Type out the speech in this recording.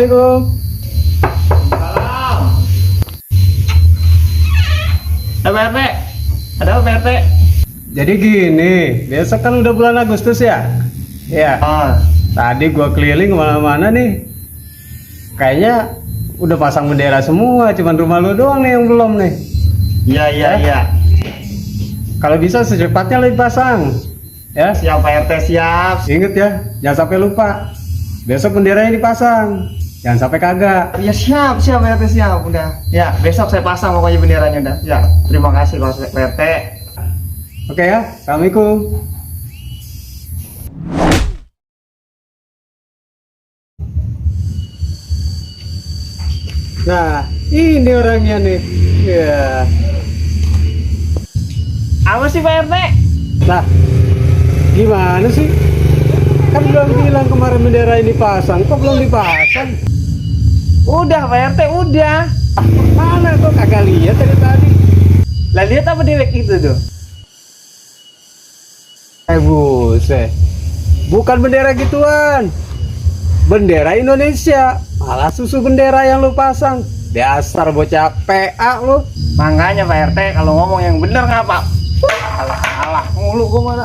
Assalamualaikum. Salam. Pak RT, ada apa Pak RT? Jadi gini, besok kan udah bulan Agustus ya? Iya. Tadi gua keliling kemana-mana nih. Kayaknya udah pasang bendera semua, cuman rumah lu doang nih yang belum nih. Iya. Kalau bisa secepatnya lu pasang. Ya, Siap Pak RT, siap. inget ya, jangan sampai lupa. Besok benderanya dipasang. Jangan sampai kagak. Ya siap Pak RT, siap. Udah. Ya, besok saya pasang pokoknya benderanya udah. Ya, terima kasih Pak RT. Oke ya, Assalamualaikum. Nah, ini orangnya nih. Ya. Apa sih Pak RT? Nah, gimana sih? Kan belum bilang kemarin bendera ini pasang, kok belum dipasang? Udah Pak RT, udah. Mana kok kagak lihat dari tadi? Lah lihat apa dewek itu tuh? Buset. Bukan bendera gituan. Bendera Indonesia. Malah susu bendera yang lu pasang. Dasar bocah PA lu. Makanya Pak RT kalau ngomong yang bener ngapa? Alah mulu gua mana?